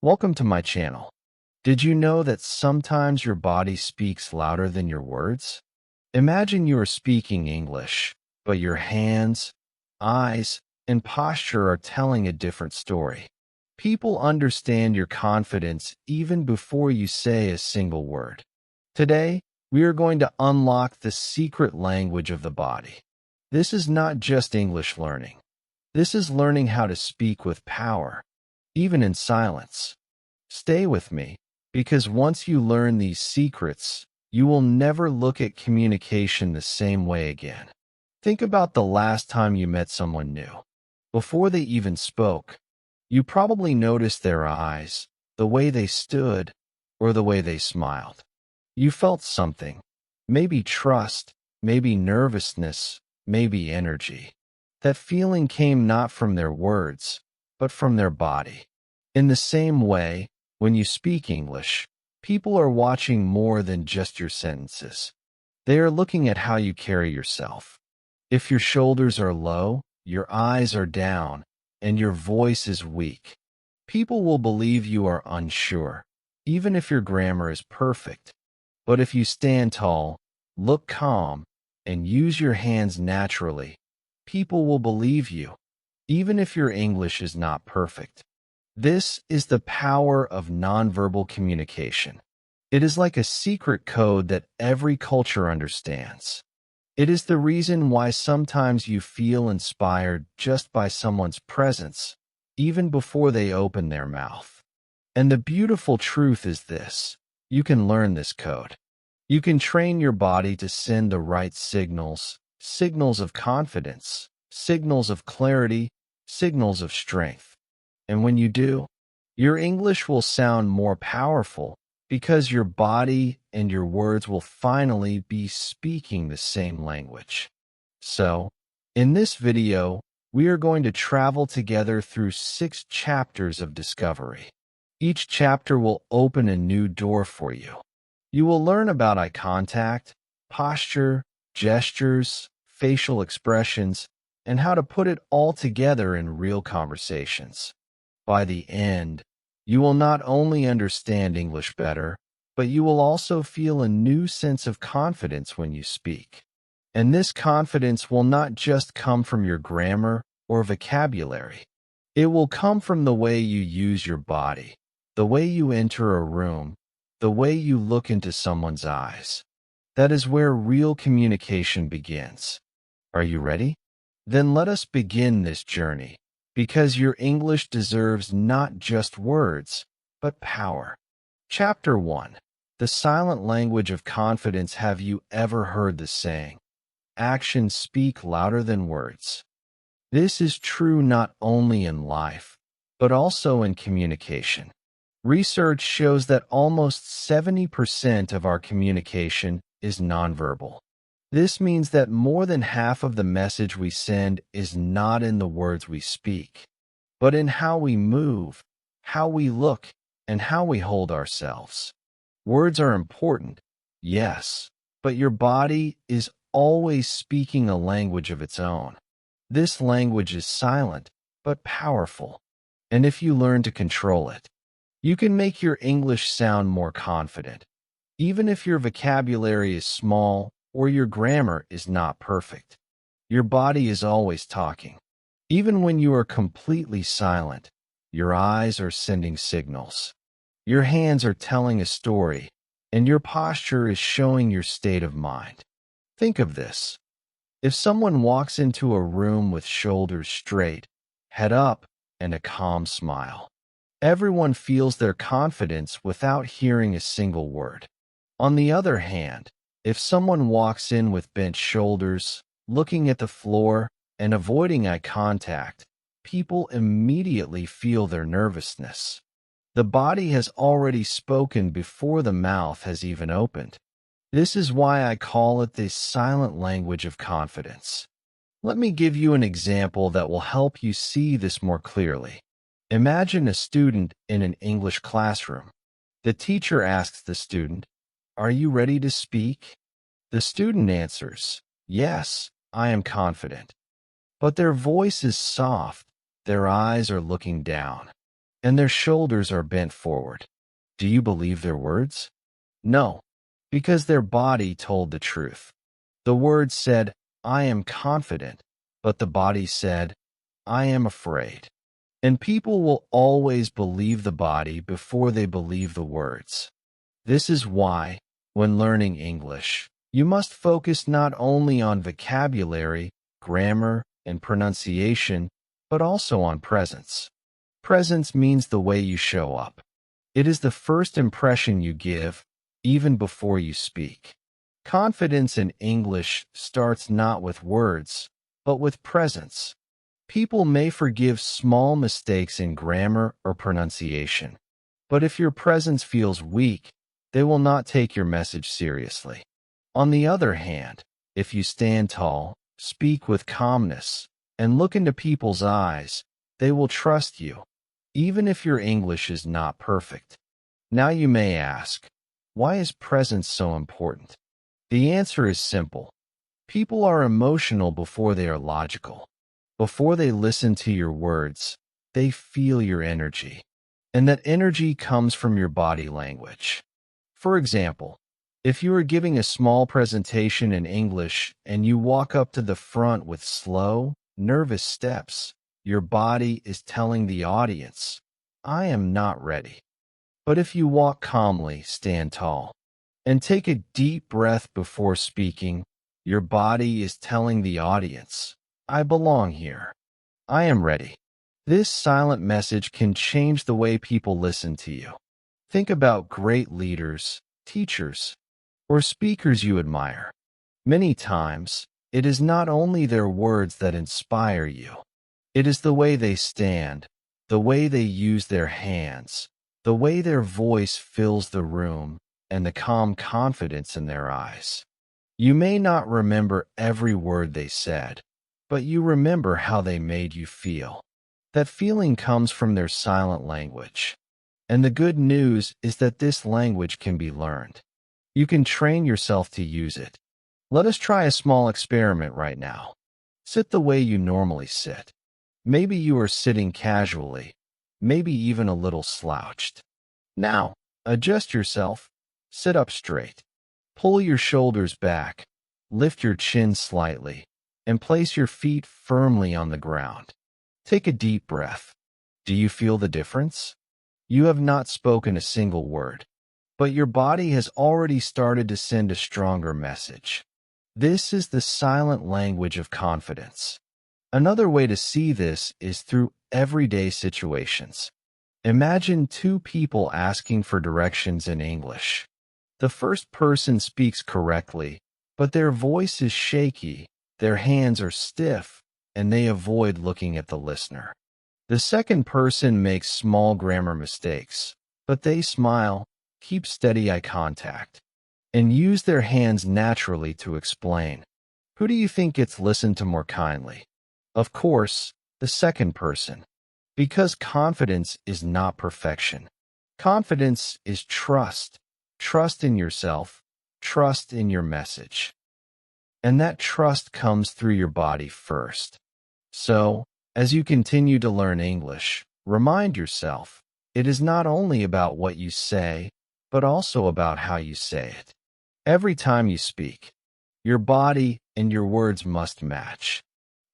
Welcome to my channel. Did you know that sometimes your body speaks louder than your words? Imagine you are speaking English, but your hands, eyes, and posture are telling a different story. People understand your confidence even before you say a single word. Today, we are going to unlock the secret language of the body. This is not just English learning. This is learning how to speak with power, even in silence. Stay with me, because once you learn these secrets, you will never look at communication the same way again. Think about the last time you met someone new. Before they even spoke, you probably noticed their eyes, the way they stood, or the way they smiled. You felt something, maybe trust, maybe nervousness, maybe energy. That feeling came not from their words, but from their body. In the same way, when you speak English, people are watching more than just your sentences. They are looking at how you carry yourself. If your shoulders are low, your eyes are down, and your voice is weak, people will believe you are unsure, even if your grammar is perfect. But if you stand tall, look calm, and use your hands naturally, people will believe you, even if your English is not perfect. This is the power of nonverbal communication. It is like a secret code that every culture understands. It is the reason why sometimes you feel inspired just by someone's presence, even before they open their mouth. And the beautiful truth is this: you can learn this code. You can train your body to send the right signals, signals of confidence, signals of clarity, signals of strength. And when you do, your English will sound more powerful because your body and your words will finally be speaking the same language. So, in this video, we are going to travel together through 6 chapters of discovery. Each chapter will open a new door for you. You will learn about eye contact, posture, gestures, facial expressions, and how to put it all together in real conversations. By the end, you will not only understand English better, but you will also feel a new sense of confidence when you speak. And this confidence will not just come from your grammar or vocabulary. It will come from the way you use your body, the way you enter a room, the way you look into someone's eyes. That is where real communication begins. Are you ready? Then let us begin this journey, because your English deserves not just words, but power. Chapter 1. The silent language of confidence. Have you ever heard the saying, "Actions speak louder than words"? This is true not only in life, but also in communication. Research shows that almost 70% of our communication is nonverbal. This means that more than half of the message we send is not in the words we speak, but in how we move, how we look, and how we hold ourselves. Words are important, yes, but your body is always speaking a language of its own. This language is silent, but powerful, and if you learn to control it, you can make your English sound more confident, even if your vocabulary is small or your grammar is not perfect. Your body is always talking. Even when you are completely silent, your eyes are sending signals. Your hands are telling a story, and your posture is showing your state of mind. Think of this. If someone walks into a room with shoulders straight, head up, and a calm smile, everyone feels their confidence without hearing a single word. On the other hand, if someone walks in with bent shoulders, looking at the floor, and avoiding eye contact, people immediately feel their nervousness. The body has already spoken before the mouth has even opened. This is why I call it the silent language of confidence. Let me give you an example that will help you see this more clearly. Imagine a student in an English classroom. The teacher asks the student, "Are you ready to speak?" The student answers, "Yes, I am confident." But their voice is soft, their eyes are looking down, and their shoulders are bent forward. Do you believe their words? No, because their body told the truth. The words said, I am confident, but the body said, I am afraid. And people will always believe the body before they believe the words. This is why, when learning English, you must focus not only on vocabulary, grammar, and pronunciation, but also on presence. Presence means the way you show up. It is the first impression you give, even before you speak. Confidence in English starts not with words, but with presence. People may forgive small mistakes in grammar or pronunciation, but if your presence feels weak, they will not take your message seriously. On the other hand, if you stand tall, speak with calmness, and look into people's eyes, they will trust you, even if your English is not perfect. Now you may ask, why is presence so important? The answer is simple. People are emotional before they are logical. Before they listen to your words, they feel your energy. And that energy comes from your body language. For example, if you are giving a small presentation in English and you walk up to the front with slow, nervous steps, your body is telling the audience, I am not ready. But if you walk calmly, stand tall, and take a deep breath before speaking, your body is telling the audience, I belong here. I am ready. This silent message can change the way people listen to you. Think about great leaders, teachers, or speakers you admire. Many times, it is not only their words that inspire you. It is the way they stand, the way they use their hands, the way their voice fills the room, and the calm confidence in their eyes. You may not remember every word they said, but you remember how they made you feel. That feeling comes from their silent language. And the good news is that this language can be learned. You can train yourself to use it. Let us try a small experiment right now. Sit the way you normally sit. Maybe you are sitting casually, maybe even a little slouched. Now, adjust yourself. Sit up straight. Pull your shoulders back. Lift your chin slightly, and place your feet firmly on the ground. Take a deep breath. Do you feel the difference? You have not spoken a single word, but your body has already started to send a stronger message. This is the silent language of confidence. Another way to see this is through everyday situations. Imagine two people asking for directions in English. The first person speaks correctly, but their voice is shaky, their hands are stiff, and they avoid looking at the listener. The second person makes small grammar mistakes, but they smile, keep steady eye contact, and use their hands naturally to explain. Who do you think gets listened to more kindly? Of course, the second person. Because confidence is not perfection. Confidence is trust. Trust in yourself. Trust in your message. And that trust comes through your body first. So, as you continue to learn English, remind yourself, it is not only about what you say, but also about how you say it. Every time you speak, your body and your words must match.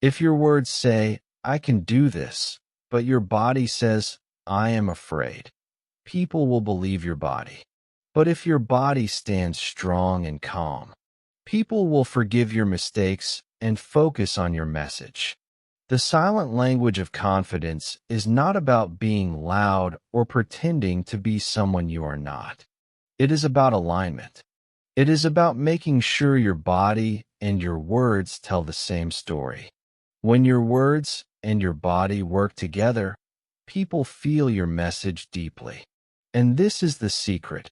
If your words say, I can do this, but your body says, I am afraid, people will believe your body. But if your body stands strong and calm, people will forgive your mistakes and focus on your message. The silent language of confidence is not about being loud or pretending to be someone you are not. It is about alignment. It is about making sure your body and your words tell the same story. When your words and your body work together, people feel your message deeply. And this is the secret.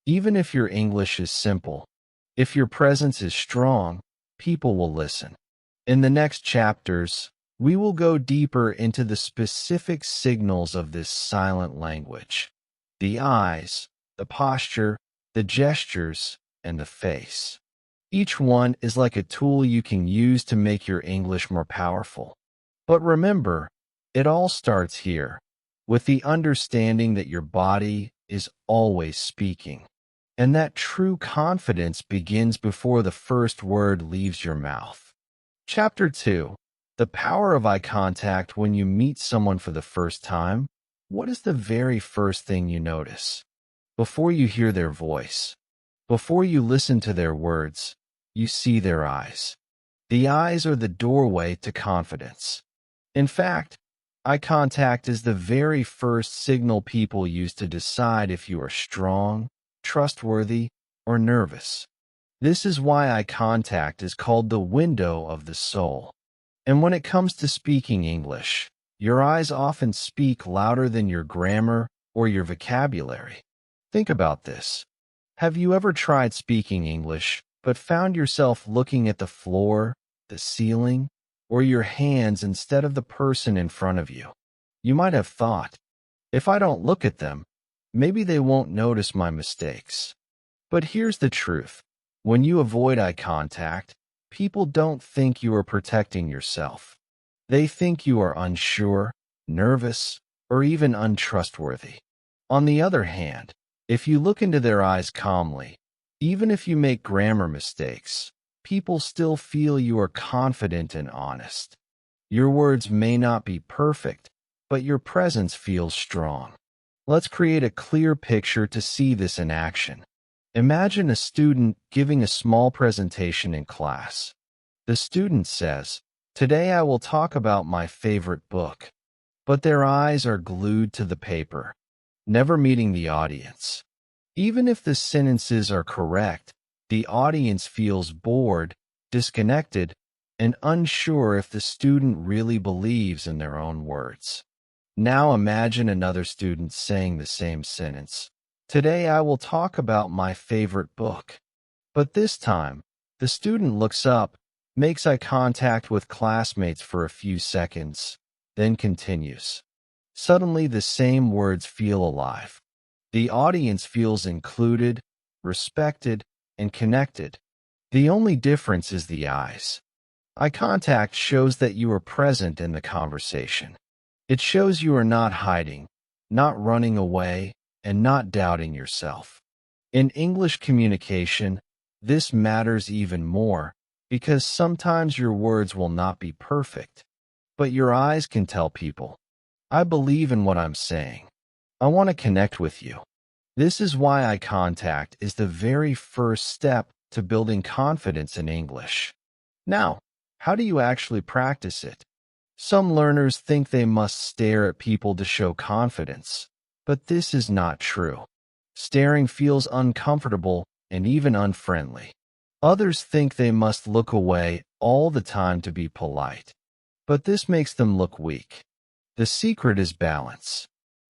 Even if your English is simple, if your presence is strong, people will listen. In the next chapters, we will go deeper into the specific signals of this silent language. The eyes, the posture, the gestures, and the face. Each one is like a tool you can use to make your English more powerful. But remember, it all starts here, with the understanding that your body is always speaking, and that true confidence begins before the first word leaves your mouth. Chapter 2. The power of eye contact when you meet someone for the first time. What is the very first thing you notice? Before you hear their voice, before you listen to their words, you see their eyes. The eyes are the doorway to confidence. In fact, eye contact is the very first signal people use to decide if you are strong, trustworthy, or nervous. This is why eye contact is called the window of the soul. And when it comes to speaking English, your eyes often speak louder than your grammar or your vocabulary. Think about this. Have you ever tried speaking English, but found yourself looking at the floor, the ceiling, or your hands instead of the person in front of you? You might have thought, if I don't look at them, maybe they won't notice my mistakes. But here's the truth. When you avoid eye contact, people don't think you are protecting yourself. They think you are unsure, nervous, or even untrustworthy. On the other hand, if you look into their eyes calmly, even if you make grammar mistakes, people still feel you are confident and honest. Your words may not be perfect, but your presence feels strong. Let's create a clear picture to see this in action. Imagine a student giving a small presentation in class. The student says, "Today I will talk about my favorite book," but their eyes are glued to the paper, never meeting the audience. Even if the sentences are correct, the audience feels bored, disconnected, and unsure if the student really believes in their own words. Now imagine another student saying the same sentence. "Today I will talk about my favorite book." But this time, the student looks up, makes eye contact with classmates for a few seconds, then continues. Suddenly, the same words feel alive. The audience feels included, respected, and connected. The only difference is the eyes. Eye contact shows that you are present in the conversation. It shows you are not hiding, not running away, and not doubting yourself. In English communication, this matters even more because sometimes your words will not be perfect, but your eyes can tell people, "I believe in what I'm saying. I want to connect with you." This is why eye contact is the very first step to building confidence in English. Now, how do you actually practice it? Some learners think they must stare at people to show confidence, but this is not true. Staring feels uncomfortable and even unfriendly. Others think they must look away all the time to be polite, but this makes them look weak. The secret is balance.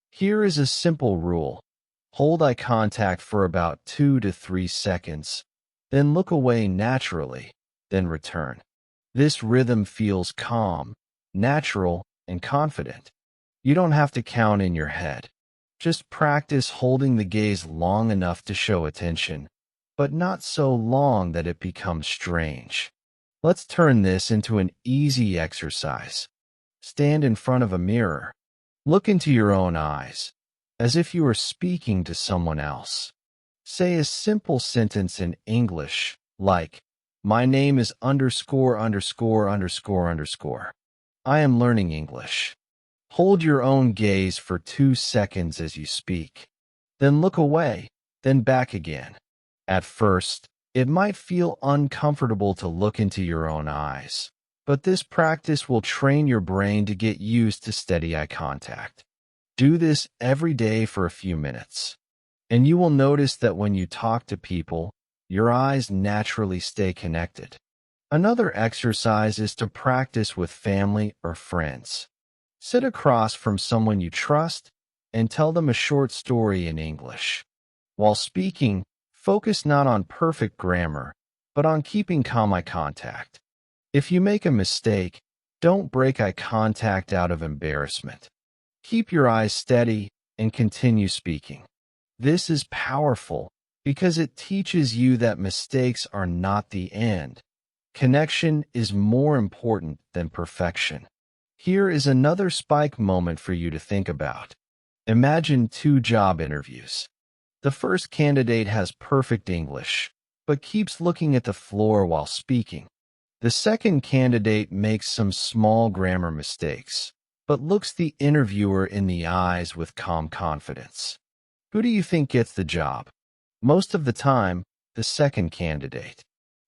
Here is a simple rule. Hold eye contact for about 2 to 3 seconds, then look away naturally, then return. This rhythm feels calm, natural, and confident. You don't have to count in your head. Just practice holding the gaze long enough to show attention, but not so long that it becomes strange. Let's turn this into an easy exercise. Stand in front of a mirror. Look into your own eyes, as if you were speaking to someone else. Say a simple sentence in English, like, "My name is underscore underscore underscore underscore. I am learning English." Hold your own gaze for 2 seconds as you speak. Then look away, then back again. At first, it might feel uncomfortable to look into your own eyes, but this practice will train your brain to get used to steady eye contact. Do this every day for a few minutes, and you will notice that when you talk to people, your eyes naturally stay connected. Another exercise is to practice with family or friends. Sit across from someone you trust and tell them a short story in English. While speaking, focus not on perfect grammar, but on keeping calm eye contact. If you make a mistake, don't break eye contact out of embarrassment. Keep your eyes steady and continue speaking. This is powerful because it teaches you that mistakes are not the end. Connection is more important than perfection. Here is another spike moment for you to think about. Imagine two job interviews. The first candidate has perfect English, but keeps looking at the floor while speaking. The second candidate makes some small grammar mistakes, but looks the interviewer in the eyes with calm confidence. Who do you think gets the job? Most of the time, the second candidate.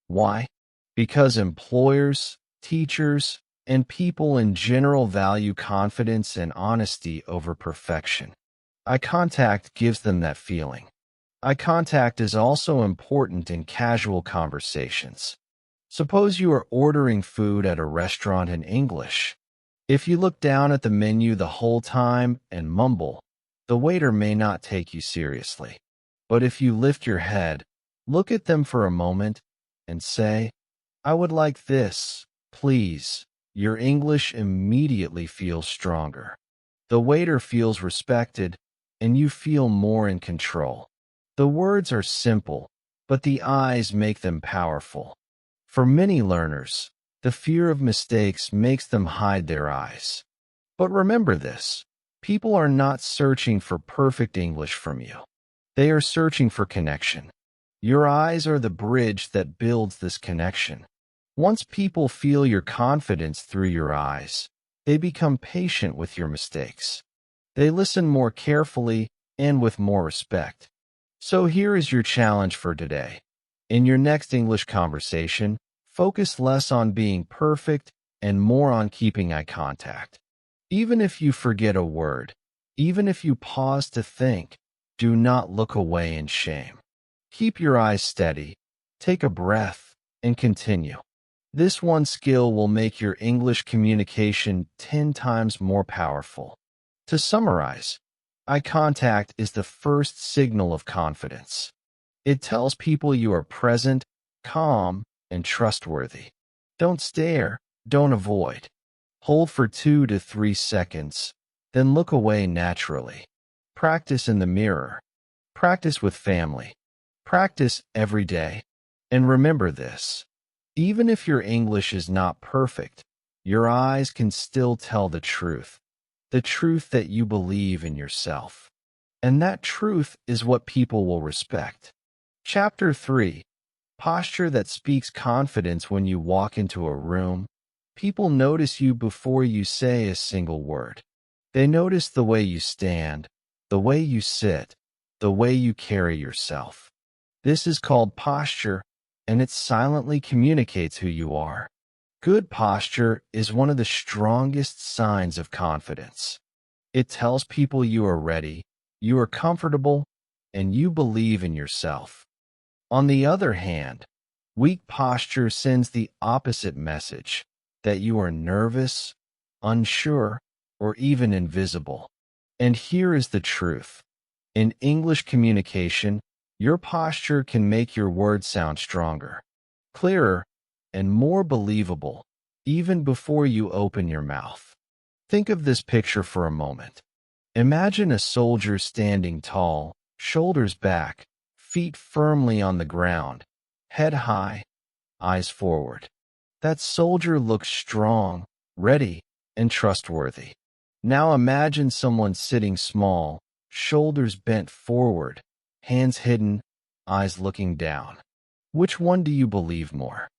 Why? Because employers, teachers, and people in general value confidence and honesty over perfection. Eye contact gives them that feeling. Eye contact is also important in casual conversations. Suppose you are ordering food at a restaurant in English. If you look down at the menu the whole time and mumble, the waiter may not take you seriously. But if you lift your head, look at them for a moment, and say, "I would like this, please," your English immediately feels stronger. The waiter feels respected, and you feel more in control. The words are simple, but the eyes make them powerful. For many learners, the fear of mistakes makes them hide their eyes. But remember this, people are not searching for perfect English from you. They are searching for connection. Your eyes are the bridge that builds this connection. Once people feel your confidence through your eyes, they become patient with your mistakes. They listen more carefully and with more respect. So here is your challenge for today. In your next English conversation, focus less on being perfect and more on keeping eye contact. Even if you forget a word, even if you pause to think, do not look away in shame. Keep your eyes steady, take a breath, and continue. This one skill will make your English communication 10 times more powerful. To summarize, eye contact is the first signal of confidence. It tells people you are present, calm, and trustworthy. Don't stare, don't avoid. Hold for 2 to 3 seconds, then look away naturally. Practice in the mirror. Practice with family. Practice every day. And remember this, even if your English is not perfect, your eyes can still tell the truth that you believe in yourself. And that truth is what people will respect. Chapter 3. Posture that speaks confidence. When you walk into a room, people notice you before you say a single word. They notice the way you stand, the way you sit, the way you carry yourself. This is called posture, and it silently communicates who you are. Good posture is one of the strongest signs of confidence. It tells people you are ready, you are comfortable, and you believe in yourself. On the other hand, weak posture sends the opposite message, that you are nervous, unsure, or even invisible. And here is the truth. In English communication, your posture can make your words sound stronger, clearer, and more believable, even before you open your mouth. Think of this picture for a moment. Imagine a soldier standing tall, shoulders back, feet firmly on the ground, head high, eyes forward. That soldier looks strong, ready, and trustworthy. Now imagine someone sitting small, shoulders bent forward, hands hidden, eyes looking down. Which one do you believe more?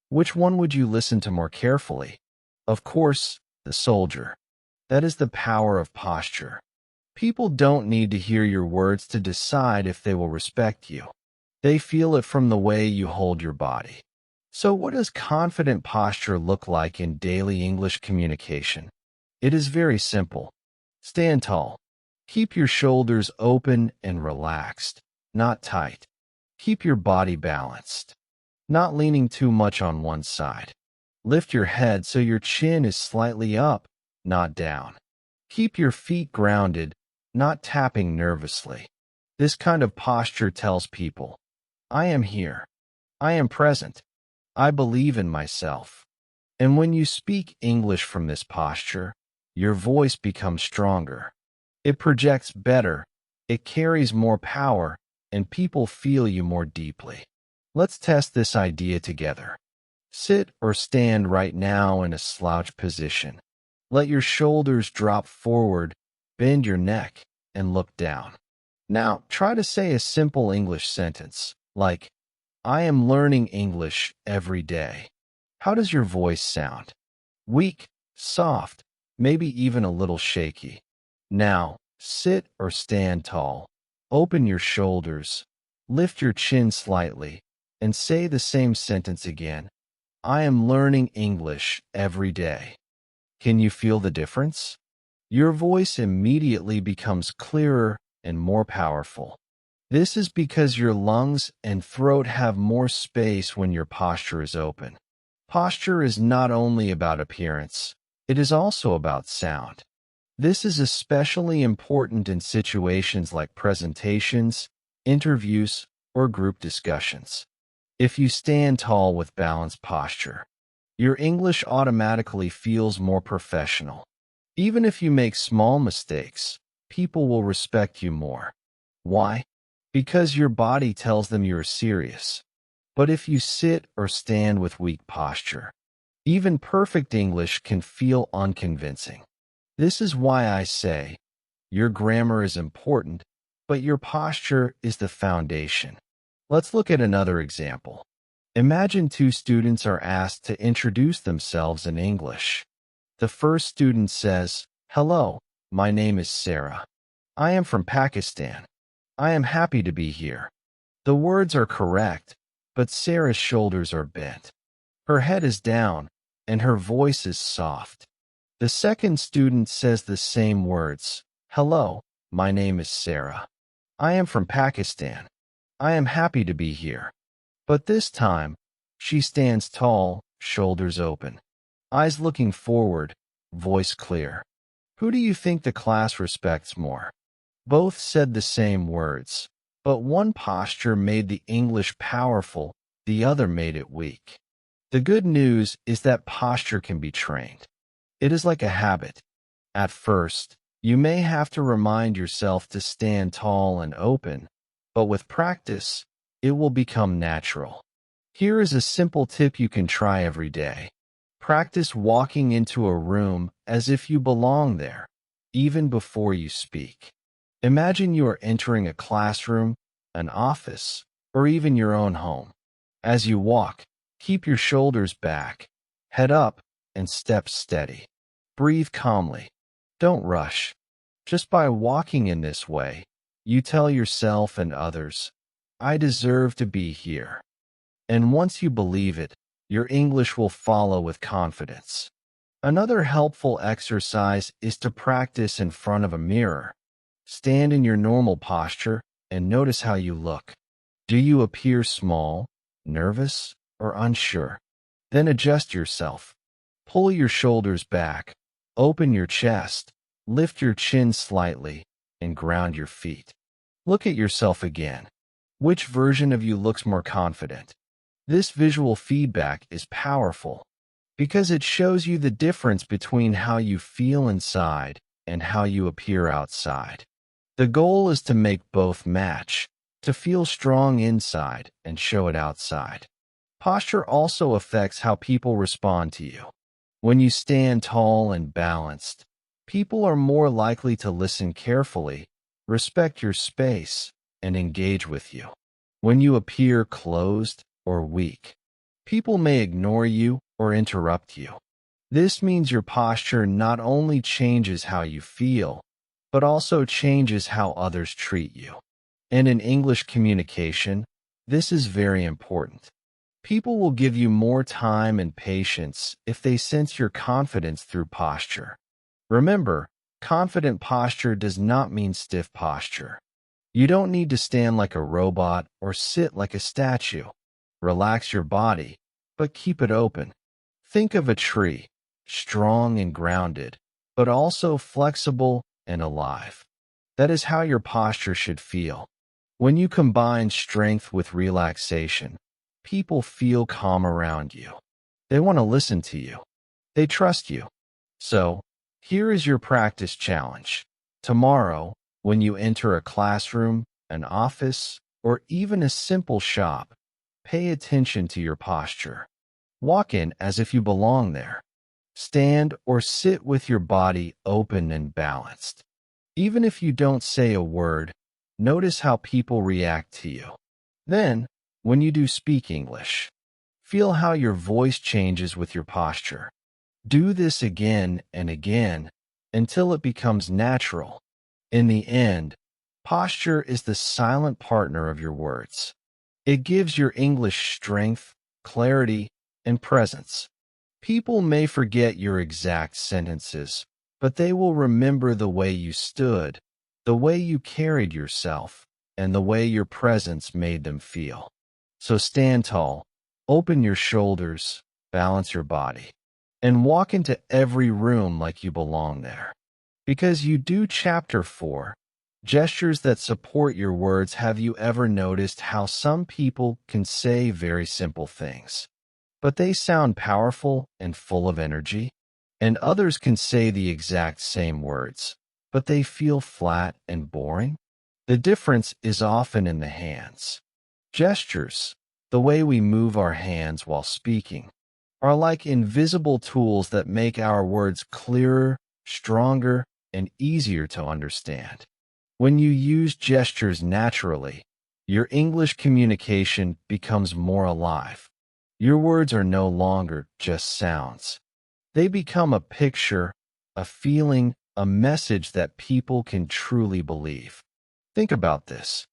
Which one would you listen to more carefully? Of course, the soldier. That is the power of posture. People don't need to hear your words to decide if they will respect you. They feel it from the way you hold your body. So what does confident posture look like in daily English communication? It is very simple. Stand tall. Keep your shoulders open and relaxed, not tight. Keep your body balanced, not leaning too much on one side. Lift your head so your chin is slightly up, not down. Keep your feet grounded, not tapping nervously. This kind of posture tells people, I am here. I am present. I believe in myself. And when you speak English from this posture, your voice becomes stronger. It projects better, it carries more power, and people feel you more deeply. Let's test this idea together. Sit or stand right now in a slouch position. Let your shoulders drop forward, bend your neck, and look down. Now, try to say a simple English sentence, like, I am learning English every day. How does your voice sound? Weak, soft, maybe even a little shaky. Now, sit or stand tall. Open your shoulders. Lift your chin slightly, and say the same sentence again. I am learning English every day. Can you feel the difference? Your voice immediately becomes clearer and more powerful. This is because your lungs and throat have more space when your posture is open. Posture is not only about appearance, it is also about sound. This is especially important in situations like presentations, interviews, or group discussions. If you stand tall with balanced posture, your English automatically feels more professional. Even if you make small mistakes, people will respect you more. Why? Because your body tells them you're serious. But if you sit or stand with weak posture, even perfect English can feel unconvincing. This is why I say, your grammar is important, but your posture is the foundation. Let's look at another example. Imagine two students are asked to introduce themselves in English. The first student says, Hello, my name is Sarah. I am from Pakistan. I am happy to be here. The words are correct, but Sarah's shoulders are bent. Her head is down, and her voice is soft. The second student says the same words. Hello, my name is Sarah. I am from Pakistan. I am happy to be here. But this time, she stands tall, shoulders open, eyes looking forward, voice clear. Who do you think the class respects more? Both said the same words, but one posture made the English powerful, the other made it weak. The good news is that posture can be trained. It is like a habit. At first, you may have to remind yourself to stand tall and open, but with practice, it will become natural. Here is a simple tip you can try every day. Practice walking into a room as if you belong there, even before you speak. Imagine you are entering a classroom, an office, or even your own home. As you walk, keep your shoulders back, head up, and step steady. Breathe calmly. Don't rush. Just by walking in this way, you tell yourself and others, I deserve to be here. And once you believe it, your English will follow with confidence. Another helpful exercise is to practice in front of a mirror. Stand in your normal posture and notice how you look. Do you appear small, nervous, or unsure? Then adjust yourself. Pull your shoulders back, open your chest, lift your chin slightly, and ground your feet. Look at yourself again. Which version of you looks more confident? This visual feedback is powerful because it shows you the difference between how you feel inside and how you appear outside. The goal is to make both match, to feel strong inside and show it outside. Posture also affects how people respond to you. When you stand tall and balanced, people are more likely to listen carefully, respect your space, and engage with you. When you appear closed or weak, people may ignore you or interrupt you. This means your posture not only changes how you feel, but also changes how others treat you. And in English communication, this is very important. People will give you more time and patience if they sense your confidence through posture. Remember, confident posture does not mean stiff posture. You don't need to stand like a robot or sit like a statue. Relax your body, but keep it open. Think of a tree, strong and grounded, but also flexible and alive. That is how your posture should feel. When you combine strength with relaxation, people feel calm around you. They want to listen to you. They trust you. So, here is your practice challenge. Tomorrow, when you enter a classroom, an office, or even a simple shop, pay attention to your posture. Walk in as if you belong there. Stand or sit with your body open and balanced. Even if you don't say a word, notice how people react to you. Then, when you do speak English, feel how your voice changes with your posture. Do this again and again until it becomes natural. In the end, posture is the silent partner of your words. It gives your English strength, clarity, and presence. People may forget your exact sentences, but they will remember the way you stood, the way you carried yourself, and the way your presence made them feel. So stand tall, open your shoulders, balance your body, and walk into every room like you belong there. Because you do chapter 4, gestures that support your words. Have you ever noticed how some people can say very simple things, but they sound powerful and full of energy? And others can say the exact same words, but they feel flat and boring? The difference is often in the hands. Gestures, the way we move our hands while speaking, are like invisible tools that make our words clearer, stronger, and easier to understand. When you use gestures naturally, your English communication becomes more alive. Your words are no longer just sounds. They become a picture, a feeling, a message that people can truly believe. Think about this.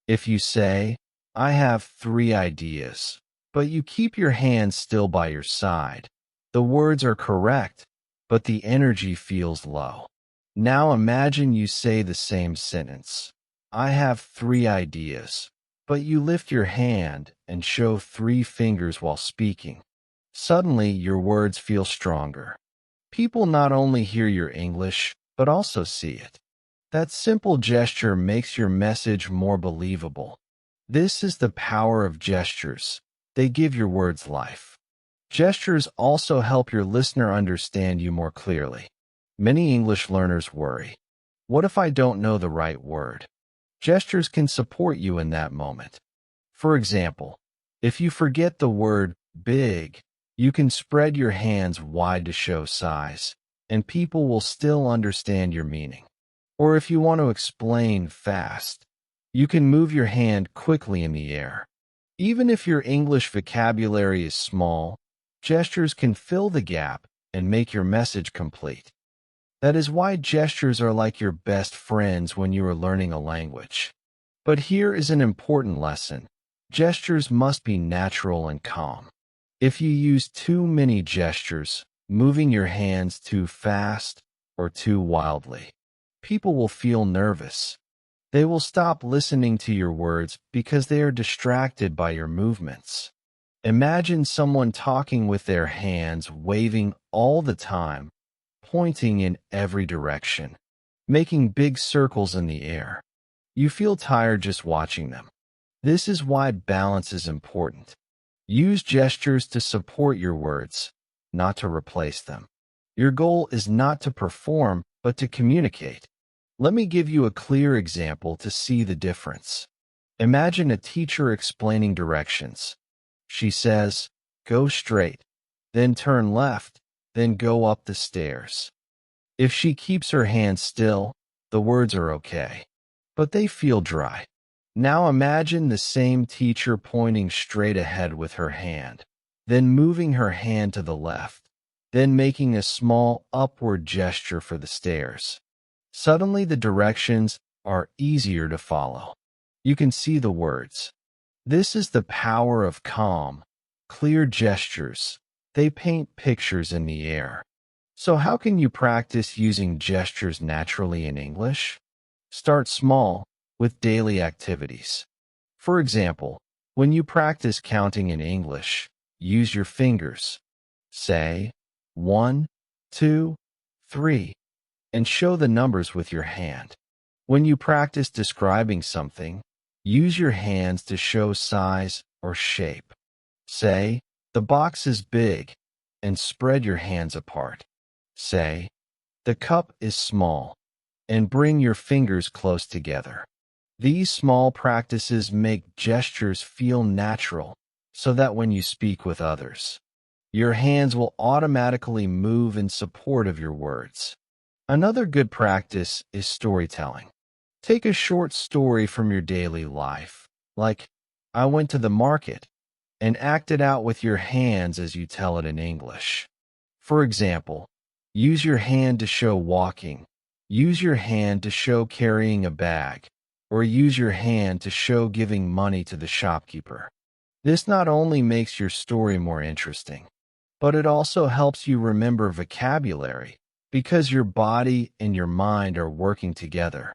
If you say, "I have 3 ideas," but you keep your hands still by your side, the words are correct, but the energy feels low. Now imagine you say the same sentence, "I have 3 ideas," but you lift your hand and show 3 fingers while speaking. Suddenly, your words feel stronger. People not only hear your English, but also see it. That simple gesture makes your message more believable. This is the power of gestures. They give your words life. Gestures also help your listener understand you more clearly. Many English learners worry, "What if I don't know the right word?" Gestures can support you in that moment. For example, if you forget the word big, you can spread your hands wide to show size, and people will still understand your meaning. Or if you want to explain fast, you can move your hand quickly in the air. Even if your English vocabulary is small, gestures can fill the gap and make your message complete. That is why gestures are like your best friends when you are learning a language. But here is an important lesson. Gestures must be natural and calm. If you use too many gestures, moving your hands too fast or too wildly, people will feel nervous. They will stop listening to your words because they are distracted by your movements. Imagine someone talking with their hands waving all the time, pointing in every direction, making big circles in the air. You feel tired just watching them. This is why balance is important. Use gestures to support your words, not to replace them. Your goal is not to perform, but to communicate. Let me give you a clear example to see the difference. Imagine a teacher explaining directions. She says, "Go straight, then turn left, then go up the stairs." If she keeps her hands still, the words are okay, but they feel dry. Now imagine the same teacher pointing straight ahead with her hand, then moving her hand to the left, then making a small upward gesture for the stairs. Suddenly the directions are easier to follow. You can see the words. This is the power of calm, clear gestures. They paint pictures in the air. So how can you practice using gestures naturally in English? Start small with daily activities. For example, when you practice counting in English, use your fingers. Say 1, 2, 3, and show the numbers with your hand. When you practice describing something, use your hands to show size or shape. Say, "The box is big," and spread your hands apart. Say, "The cup is small," and bring your fingers close together. These small practices make gestures feel natural, so that when you speak with others, your hands will automatically move in support of your words. Another good practice is storytelling. Take a short story from your daily life, like, I went to the market, and act it out with your hands as you tell it in English. For example, use your hand to show walking, use your hand to show carrying a bag, or use your hand to show giving money to the shopkeeper. This not only makes your story more interesting, but it also helps you remember vocabulary because your body and your mind are working together.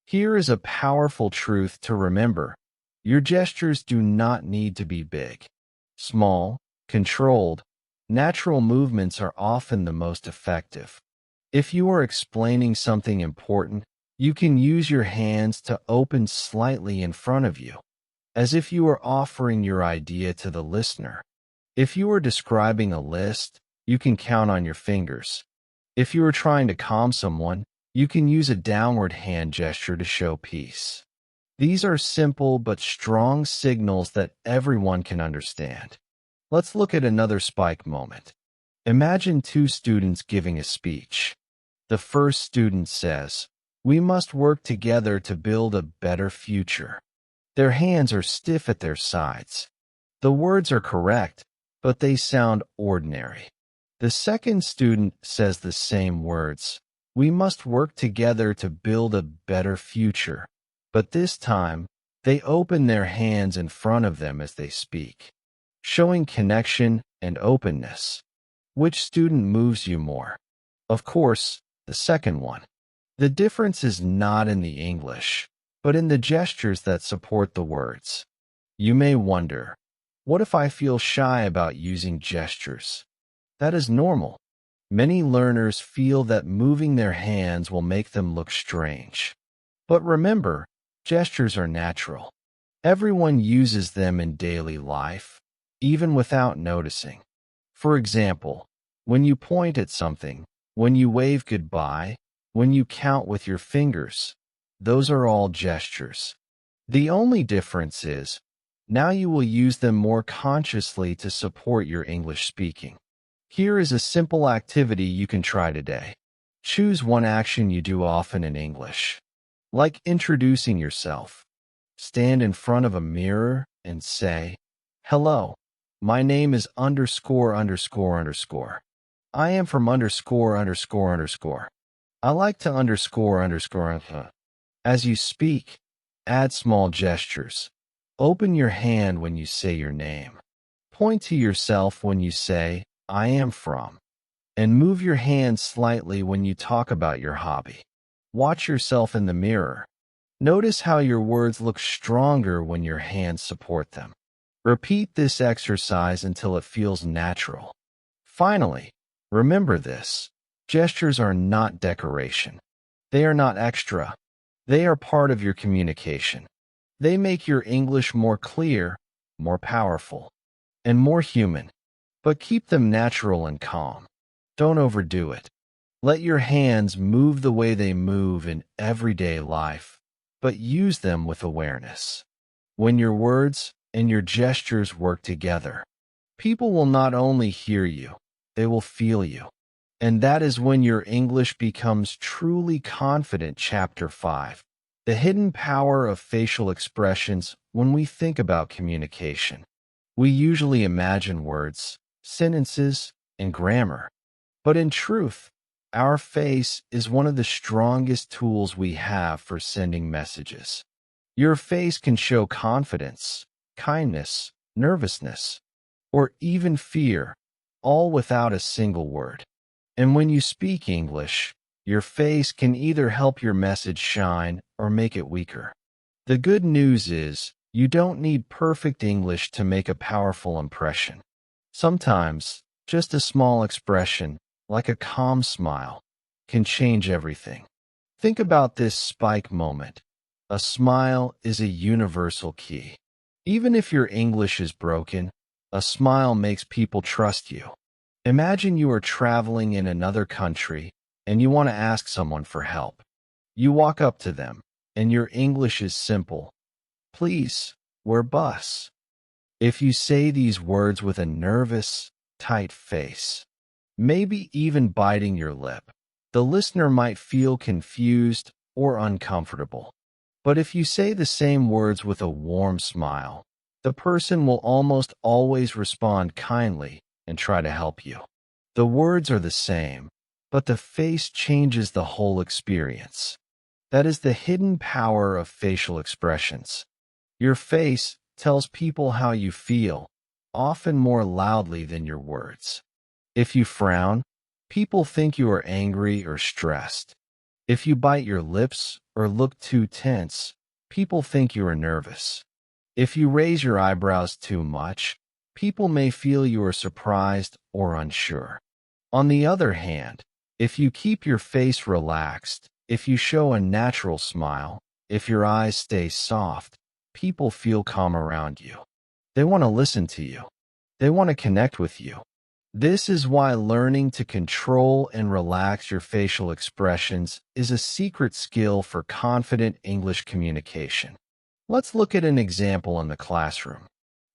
Here is a powerful truth to remember. Your gestures do not need to be big. Small, controlled, natural movements are often the most effective. If you are explaining something important, you can use your hands to open slightly in front of you, as if you are offering your idea to the listener. If you are describing a list, you can count on your fingers. If you are trying to calm someone, you can use a downward hand gesture to show peace. These are simple but strong signals that everyone can understand. Let's look at another spike moment. Imagine two students giving a speech. The first student says, "We must work together to build a better future." Their hands are stiff at their sides. The words are correct, but they sound ordinary. The second student says the same words. "We must work together to build a better future." But this time, they open their hands in front of them as they speak, showing connection and openness. Which student moves you more? Of course, the second one. The difference is not in the English, but in the gestures that support the words. You may wonder, what if I feel shy about using gestures? That is normal. Many learners feel that moving their hands will make them look strange. But remember, gestures are natural. Everyone uses them in daily life, even without noticing. For example, when you point at something, when you wave goodbye, when you count with your fingers, those are all gestures. The only difference is, now you will use them more consciously to support your English speaking. Here is a simple activity you can try today. Choose one action you do often in English, like introducing yourself. Stand in front of a mirror and say, "Hello, my name is underscore underscore underscore. I am from underscore underscore underscore. I like to underscore underscore." As you speak, add small gestures. Open your hand when you say your name. Point to yourself when you say, "I am from," and move your hand slightly when you talk about your hobby. Watch yourself in the mirror. Notice how your words look stronger when your hands support them. Repeat this exercise until it feels natural. Finally, remember this. Gestures are not decoration. They are not extra. They are part of your communication. They make your English more clear, more powerful, and more human. But keep them natural and calm. Don't overdo it. Let your hands move the way they move in everyday life, but use them with awareness. When your words and your gestures work together, people will not only hear you, they will feel you. And that is when your English becomes truly confident. Chapter 5. The hidden power of facial expressions. When we think about communication, we usually imagine words, sentences, and grammar. But in truth, our face is one of the strongest tools we have for sending messages. Your face can show confidence, kindness, nervousness, or even fear, all without a single word. And when you speak English, your face can either help your message shine or make it weaker. The good news is, you don't need perfect English to make a powerful impression. Sometimes, just a small expression, like a calm smile, can change everything. Think about this spike moment. A smile is a universal key. Even if your English is broken, a smile makes people trust you. Imagine you are traveling in another country and you want to ask someone for help. You walk up to them, and your English is simple. "Please, where bus?" If you say these words with a nervous, tight face, maybe even biting your lip, the listener might feel confused or uncomfortable. But if you say the same words with a warm smile, the person will almost always respond kindly and try to help you. The words are the same, but the face changes the whole experience. That is the hidden power of facial expressions. Your face tells people how you feel, often more loudly than your words. If you frown, people think you are angry or stressed. If you bite your lips or look too tense, people think you are nervous. If you raise your eyebrows too much, people may feel you are surprised or unsure. On the other hand, if you keep your face relaxed, if you show a natural smile, if your eyes stay soft, people feel calm around you. They want to listen to you. They want to connect with you. This is why learning to control and relax your facial expressions is a secret skill for confident English communication. Let's look at an example in the classroom.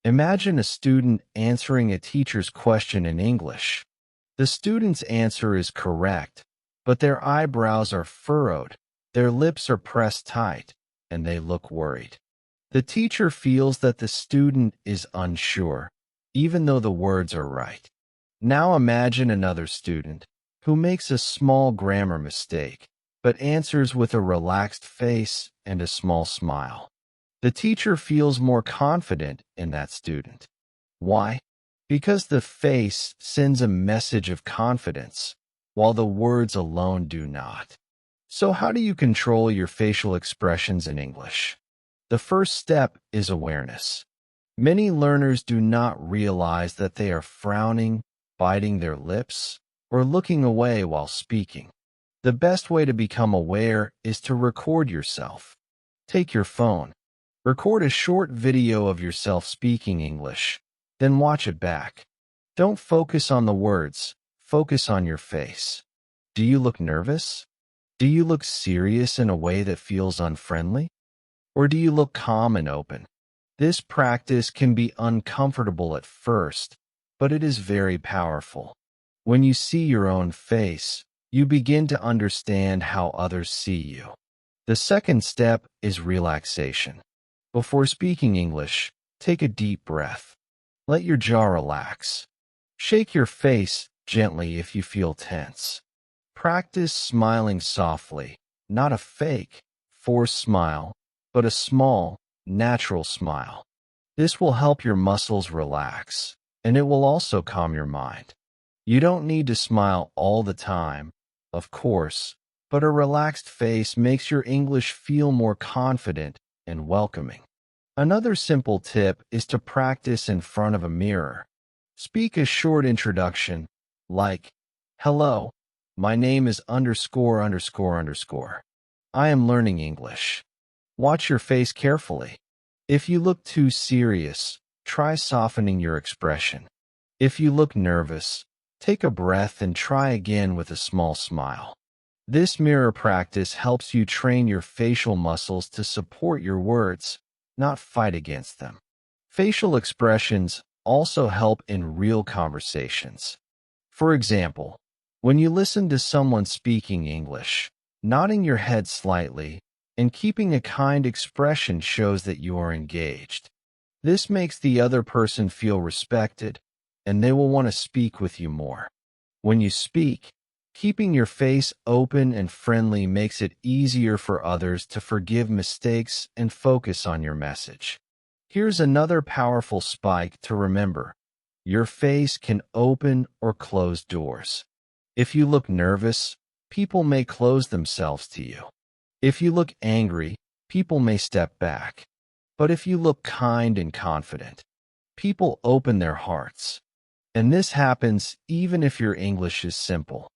Imagine a student answering a teacher's question in English. The student's answer is correct, but their eyebrows are furrowed, their lips are pressed tight, and they look worried. The teacher feels that the student is unsure, even though the words are right. Now imagine another student who makes a small grammar mistake, but answers with a relaxed face and a small smile. The teacher feels more confident in that student. Why? Because the face sends a message of confidence, while the words alone do not. So how do you control your facial expressions in English? The first step is awareness. Many learners do not realize that they are frowning, biting their lips, or looking away while speaking. The best way to become aware is to record yourself. Take your phone. Record a short video of yourself speaking English, then watch it back. Don't focus on the words, focus on your face. Do you look nervous? Do you look serious in a way that feels unfriendly? Or do you look calm and open? This practice can be uncomfortable at first, but it is very powerful. When you see your own face, you begin to understand how others see you. The second step is relaxation. Before speaking English, take a deep breath. Let your jaw relax. Shake your face gently if you feel tense. Practice smiling softly, not a fake, forced smile, but a small, natural smile. This will help your muscles relax, and it will also calm your mind. You don't need to smile all the time, of course, but a relaxed face makes your English feel more confident and welcoming. Another simple tip is to practice in front of a mirror. Speak a short introduction, like, "Hello, my name is underscore underscore underscore. I am learning English." Watch your face carefully. If you look too serious, try softening your expression. If you look nervous, take a breath and try again with a small smile. This mirror practice helps you train your facial muscles to support your words, not fight against them. Facial expressions also help in real conversations. For example, when you listen to someone speaking English, nodding your head slightly and keeping a kind expression shows that you are engaged. This makes the other person feel respected, and they will want to speak with you more. When you speak, keeping your face open and friendly makes it easier for others to forgive mistakes and focus on your message. Here's another powerful spike to remember. Your face can open or close doors. If you look nervous, people may close themselves to you. If you look angry, people may step back. But if you look kind and confident, people open their hearts. And this happens even if your English is simple.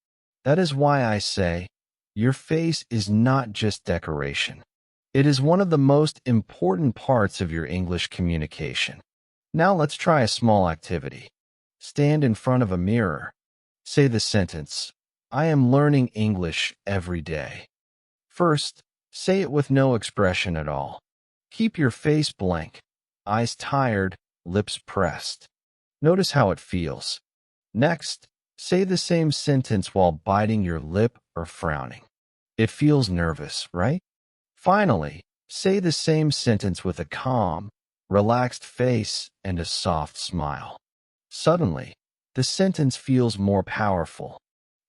That is why I say, your face is not just decoration. It is one of the most important parts of your English communication. Now let's try a small activity. Stand in front of a mirror. Say the sentence, "I am learning English every day." First, say it with no expression at all. Keep your face blank, eyes tired, lips pressed. Notice how it feels. Next, Say the same sentence while biting your lip or frowning. It feels nervous, right? Finally, say the same sentence with a calm, relaxed face and a soft smile. Suddenly, the sentence feels more powerful.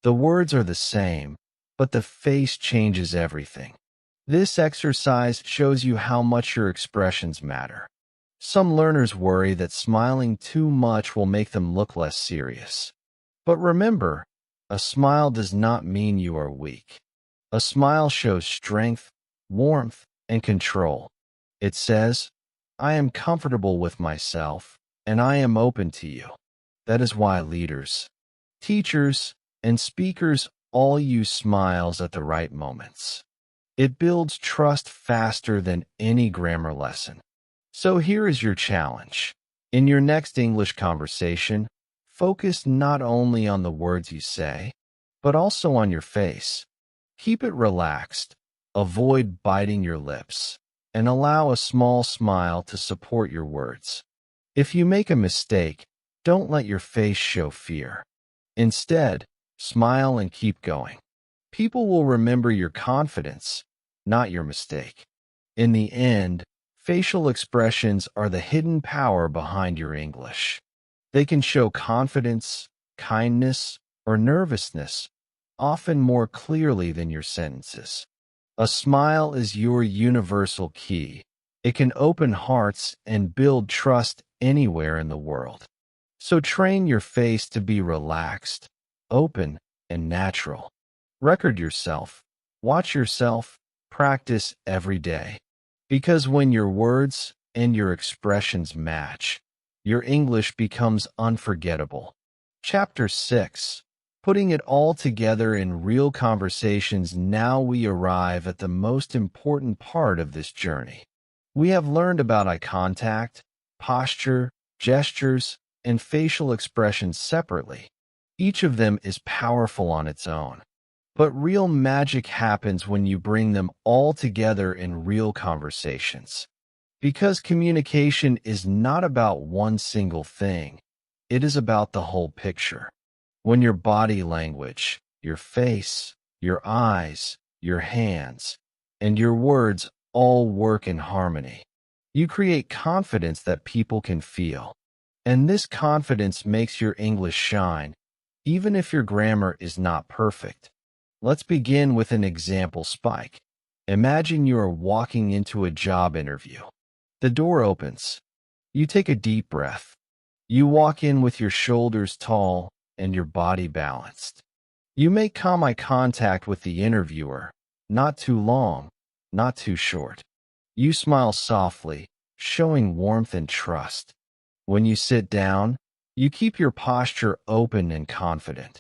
The words are the same, but the face changes everything. This exercise shows you how much your expressions matter. Some learners worry that smiling too much will make them look less serious. But remember, a smile does not mean you are weak. A smile shows strength, warmth, and control. It says, I am comfortable with myself, and I am open to you. That is why leaders, teachers, and speakers all use smiles at the right moments. It builds trust faster than any grammar lesson. So here is your challenge. In your next English conversation, focus not only on the words you say, but also on your face. Keep it relaxed, avoid biting your lips, and allow a small smile to support your words. If you make a mistake, don't let your face show fear. Instead, smile and keep going. People will remember your confidence, not your mistake. In the end, facial expressions are the hidden power behind your English. They can show confidence, kindness, or nervousness, often more clearly than your sentences. A smile is your universal key. It can open hearts and build trust anywhere in the world. So train your face to be relaxed, open, and natural. Record yourself, watch yourself, practice every day. Because when your words and your expressions match, your English becomes unforgettable. Chapter 6. Putting it all together in real conversations. Now we arrive at the most important part of this journey. We have learned about eye contact, posture, gestures, and facial expressions separately. Each of them is powerful on its own. But real magic happens when you bring them all together in real conversations. Because communication is not about one single thing, it is about the whole picture. When your body language, your face, your eyes, your hands, and your words all work in harmony, you create confidence that people can feel. And this confidence makes your English shine, even if your grammar is not perfect. Let's begin with an example spike. Imagine you are walking into a job interview. The door opens. You take a deep breath. You walk in with your shoulders tall and your body balanced. You make calm eye contact with the interviewer, not too long, not too short. You smile softly, showing warmth and trust. When you sit down, you keep your posture open and confident.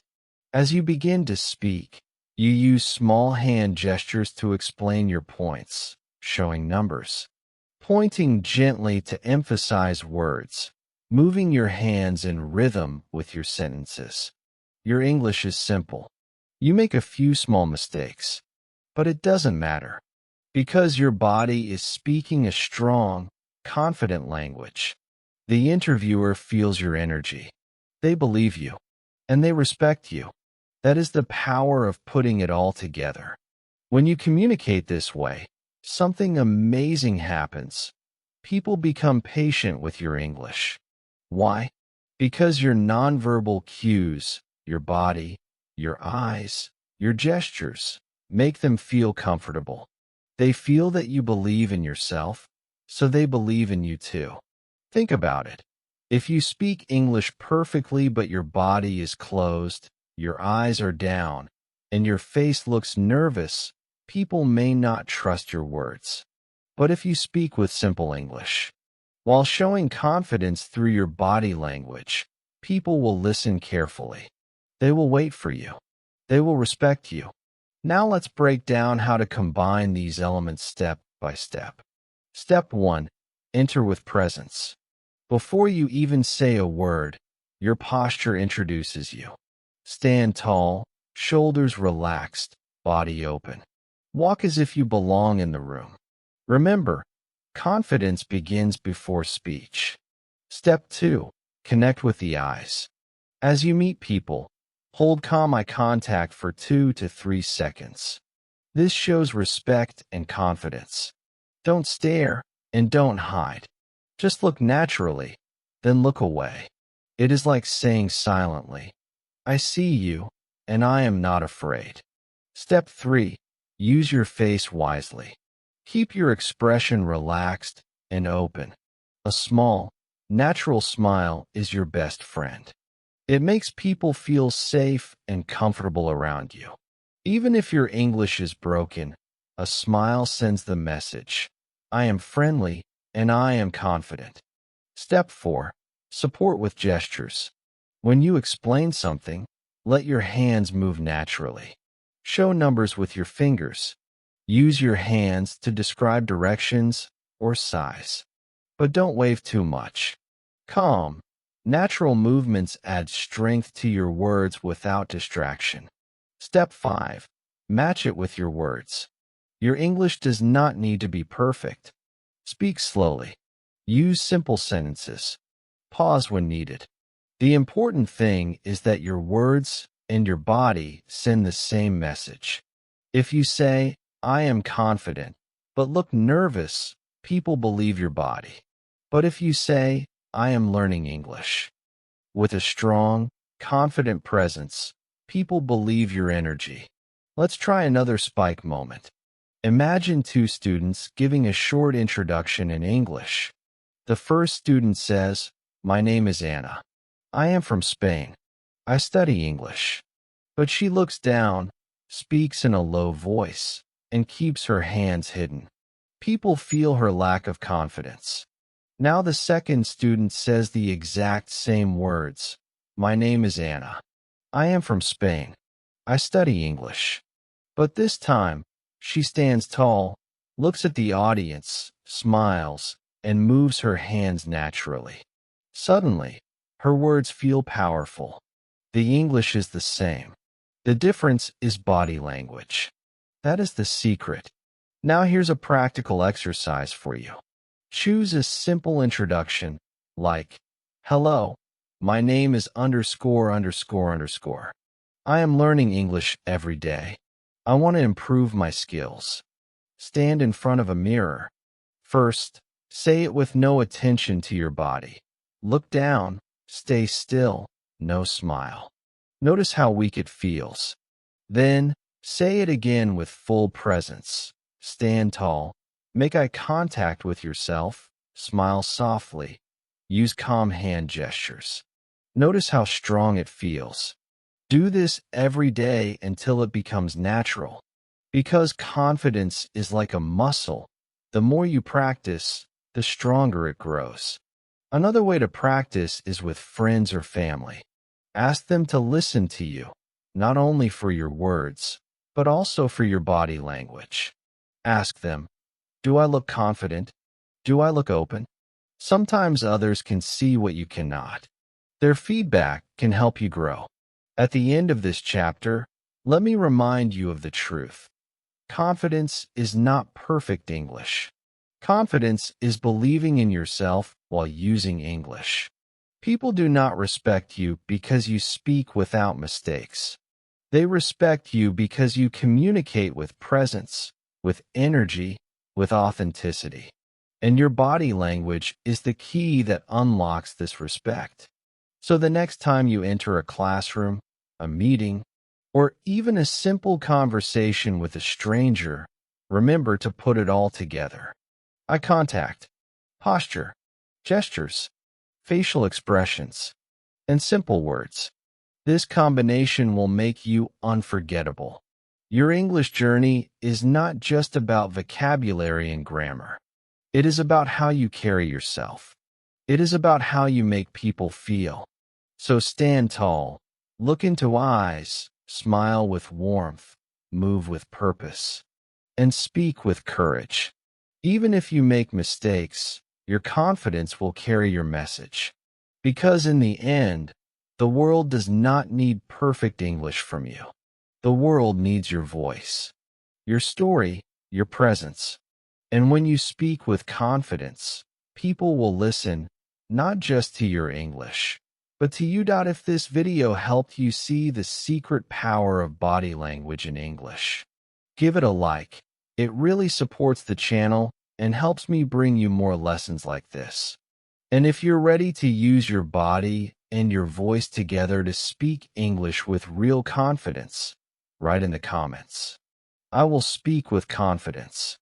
As you begin to speak, you use small hand gestures to explain your points, showing numbers, pointing gently to emphasize words, moving your hands in rhythm with your sentences. Your English is simple. You make a few small mistakes, but it doesn't matter, because your body is speaking a strong, confident language. The interviewer feels your energy. They believe you, and they respect you. That is the power of putting it all together. When you communicate this way, something amazing happens. People become patient with your English. Why? Because your nonverbal cues, your body, your eyes, your gestures, make them feel comfortable. They feel that you believe in yourself, so they believe in you too. Think about it. If you speak English perfectly but your body is closed, your eyes are down, and your face looks nervous, people may not trust your words. But if you speak with simple English, while showing confidence through your body language, people will listen carefully. They will wait for you. They will respect you. Now let's break down how to combine these elements step by step. Step 1. Enter with presence. Before you even say a word, your posture introduces you. Stand tall, shoulders relaxed, body open. Walk as if you belong in the room. Remember, confidence begins before speech. Step 2. Connect with the eyes. As you meet people, Hold calm eye contact for 2 to 3 seconds. This shows respect and confidence. Don't stare and don't hide. Just look naturally, then look away. It is like saying silently, I see you, and I am not afraid. Step 3. Use your face wisely. Keep your expression relaxed and open. A small, natural smile is your best friend. It makes people feel safe and comfortable around you. Even if your English is broken, a smile sends the message, I am friendly and I am confident. Step 4. Support with gestures. When you explain something, let your hands move naturally. Show numbers with your fingers. Use your hands to describe directions or size. But don't wave too much. Calm, natural movements add strength to your words without distraction. Step 5. Match it with your words. Your English does not need to be perfect. Speak slowly. Use simple sentences. Pause when needed. The important thing is that your words and your body send the same message. If you say, I am confident, but look nervous, people believe your body. But if you say, I am learning English, with a strong, confident presence, people believe your energy. Let's try another spike moment. Imagine two students giving a short introduction in English. The first student says, My name is Anna. I am from Spain. I study English. But she looks down, speaks in a low voice, and keeps her hands hidden. People feel her lack of confidence. Now the second student says the exact same words. My name is Anna. I am from Spain. I study English. But this time, she stands tall, looks at the audience, smiles, and moves her hands naturally. Suddenly, her words feel powerful. The English is the same. The difference is body language. That is the secret. Now here's a practical exercise for you. Choose a simple introduction, like, Hello, my name is underscore underscore underscore. I am learning English every day. I want to improve my skills. Stand in front of a mirror. First, say it with no attention to your body. Look down, stay still, no smile. Notice how weak it feels. Then, say it again with full presence. Stand tall. Make eye contact with yourself. Smile softly. Use calm hand gestures. Notice how strong it feels. Do this every day until it becomes natural. Because confidence is like a muscle. The more you practice, the stronger it grows. Another way to practice is with friends or family. Ask them to listen to you, not only for your words, but also for your body language. Ask them, do I look confident? Do I look open? Sometimes others can see what you cannot. Their feedback can help you grow. At the end of this chapter, let me remind you of the truth. Confidence is not perfect English. Confidence is believing in yourself while using English. People do not respect you because you speak without mistakes. They respect you because you communicate with presence, with energy, with authenticity. And your body language is the key that unlocks this respect. So the next time you enter a classroom, a meeting, or even a simple conversation with a stranger, remember to put it all together. Eye contact, posture, gestures, facial expressions, and simple words. This combination will make you unforgettable. Your English journey is not just about vocabulary and grammar. It is about how you carry yourself. It is about how you make people feel. So stand tall, look into eyes, smile with warmth, move with purpose, and speak with courage. Even if you make mistakes, your confidence will carry your message. Because in the end, the world does not need perfect English from you. The world needs your voice, your story, your presence. And when you speak with confidence, people will listen not just to your English, But to you, if this video helped you see the secret power of body language in English, give it a like. It really supports the channel and helps me bring you more lessons like this. And if you're ready to use your body and your voice together to speak English with real confidence, write in the comments. I will speak with confidence.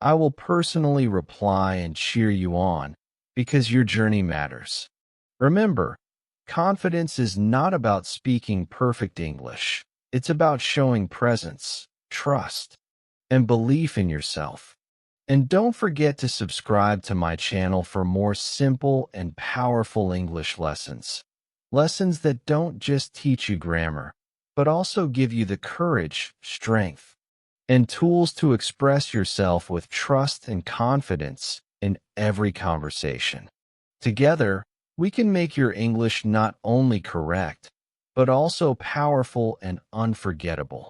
I will personally reply and cheer you on because your journey matters. Remember, confidence is not about speaking perfect English. It's about showing presence, trust, and belief in yourself. And don't forget to subscribe to my channel for more simple and powerful English lessons. Lessons that don't just teach you grammar, but also give you the courage, strength, and tools to express yourself with trust and confidence in every conversation. Together, we can make your English not only correct, but also powerful and unforgettable.